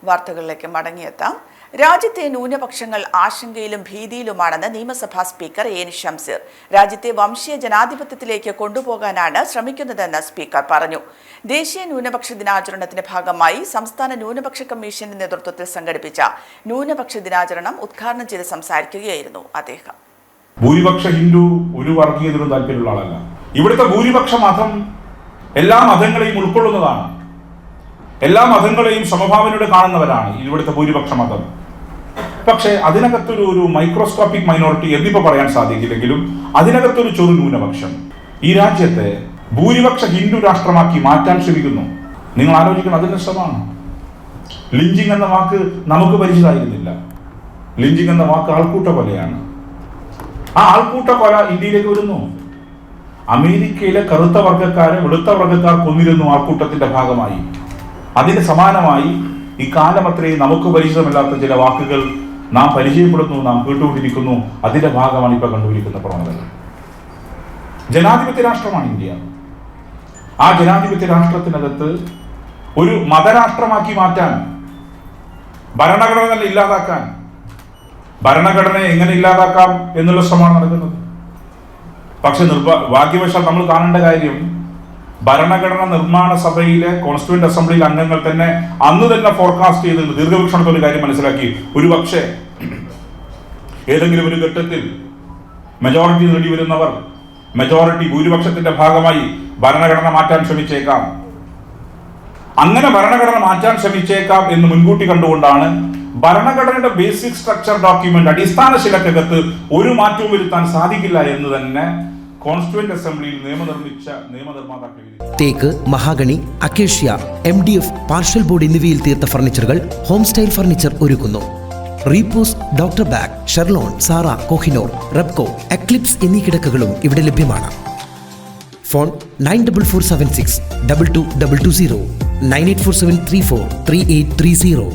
വാർത്തകളിലേക്ക് മടങ്ങിയെത്താം. രാജ്യത്തെ ന്യൂനപക്ഷങ്ങൾ ആശങ്കയിലും ഭീതിയിലുമാണെന്ന് നിയമസഭാ സ്പീക്കർ എൻ ഷംസീർ. രാജ്യത്തെ വംശീയ ജനാധിപത്യത്തിലേക്ക് കൊണ്ടുപോകാനാണ് ശ്രമിക്കുന്നതെന്ന് സ്പീക്കർ പറഞ്ഞു. ദേശീയ ന്യൂനപക്ഷ ദിനാചരണത്തിന്റെ ഭാഗമായി സംസ്ഥാന ന്യൂനപക്ഷ കമ്മീഷന്റെ നേതൃത്വത്തിൽ സംഘടിപ്പിച്ച ന്യൂനപക്ഷ ദിനാചരണം ഉദ്ഘാടനം ചെയ്ത് സംസാരിക്കുകയായിരുന്നു അദ്ദേഹം. ഭൂരിപക്ഷ ഹിന്ദു ഒരു വർഗീയതയിലും താല്പര്യമുള്ള ആളല്ല. ഇവിടുത്തെ ഭൂരിപക്ഷ മതം എല്ലാ മതങ്ങളെയും ഉൾക്കൊള്ളുന്നതാണ്. എല്ലാ മതങ്ങളെയും സമഭാവനയോടെ കാണുന്നവരാണ് ഇവിടുത്തെ ഭൂരിപക്ഷ മതം. പക്ഷേ അതിനകത്തൊരു മൈക്രോസ്കോപ്പിക് മൈനോറിറ്റി എന്നിപ്പോൾ പറയാൻ സാധിക്കില്ലെങ്കിലും അതിനകത്തൊരു ചെറു ന്യൂനപക്ഷം ഈ രാജ്യത്തെ ഭൂരിപക്ഷ ഹിന്ദു രാഷ്ട്രമാക്കി മാറ്റാൻ ശ്രമിക്കുന്നു. നിങ്ങൾ ആലോചിക്കണം, അതിന്റെ ശ്രമമാണ്. ലിഞ്ചിങ് എന്ന വാക്ക് നമുക്ക് പരിചിതമായിരുന്നില്ല. ലിഞ്ചിങ് എന്ന വാക്ക് ആൾക്കൂട്ട കൊലയാണ്. ആ ആൾക്കൂട്ട കൊല ഇന്ത്യയിലേക്ക് വരുന്നു. അമേരിക്കയിലെ കറുത്ത വർഗ്ഗക്കാരെ വെളുത്ത വർഗ്ഗക്കാർ കൊന്നിരുന്നു ആൾക്കൂട്ടത്തിന്റെ ഭാഗമായി. അതിന് സമാനമായി ഇക്കാലം അത്രയും നമുക്ക് പരിചിതമല്ലാത്ത ചില വാക്കുകൾ നാം പരിചയപ്പെടുന്നു, നാം കേട്ടുകൊണ്ടിരിക്കുന്നു. അതിന്റെ ഭാഗമാണ് ഇപ്പൊ കണ്ടുപിടിക്കുന്ന പ്രവണതകൾ. ജനാധിപത്യ രാഷ്ട്രമാണ് ഇന്ത്യ. ആ ജനാധിപത്യ രാഷ്ട്രത്തിനകത്ത് ഒരു മതരാഷ്ട്രമാക്കി മാറ്റാൻ, ഭരണഘടന തന്നെ ഇല്ലാതാക്കാൻ, ഭരണഘടനയെ എങ്ങനെ ഇല്ലാതാക്കാം എന്നുള്ള ശ്രമമാണ് നടക്കുന്നത്. പക്ഷെ ഭാഗ്യവശാൽ നമ്മൾ കാണേണ്ട കാര്യം, ഭരണഘടന നിർമ്മാണ സഭയിലെ കോൺസ്റ്റിറ്റ്യൂവന്റ് അസംബ്ലിയിൽ അംഗങ്ങൾ തന്നെ അന്ന് തന്നെ ഫോർകാസ്റ്റ് ചെയ്ത് ദീർഘവീക്ഷണത്തോടെ കാര്യം മനസ്സിലാക്കി. ഒരു പക്ഷേ ഏതെങ്കിലും ഒരു ഘട്ടത്തിൽ മെജോറിറ്റി നേടി വരുന്നവർ മെജോറിറ്റി ഭൂരിപക്ഷത്തിന്റെ ഭാഗമായി ഭരണഘടന മാറ്റാൻ ശ്രമിച്ചേക്കാം. അങ്ങനെ ഭരണഘടന മാറ്റാൻ ശ്രമിച്ചേക്കാം എന്ന് മുൻകൂട്ടി കണ്ടുകൊണ്ടാണ് ഭരണഘടനയുടെ ബേസിക് സ്ട്രക്ചർ ഡോക്യുമെന്റ് അടിസ്ഥാന ശിലക്കകത്ത് ഒരു മാറ്റവും വരുത്താൻ സാധിക്കില്ല എന്ന് തന്നെ കോൺസ്റ്റിറ്റ്യൂവന്റ് അസംബ്ലിയിൽ നിയമനിർമ്മാതാക്കൾ തേക്ക്, mahogany, acacia, MDF, partial board എന്നിവയിൽ തീർത്ത ഫർണിച്ചറുകൾ ഹോം സ്റ്റൈൽ ഫർണിച്ചർ ഒരുക്കുന്നു. റീപോസ്, ഡോക്ടർ ബാഗ്, ഷെർലോൺ, സാറ, കോഹിനോർ, റെപ്കോ, എക്ലിപ്സ് എന്നീ കിടക്കകളും ഇവിടെ ലഭ്യമാണ്. ഫോൺ 9447622220 9847343830.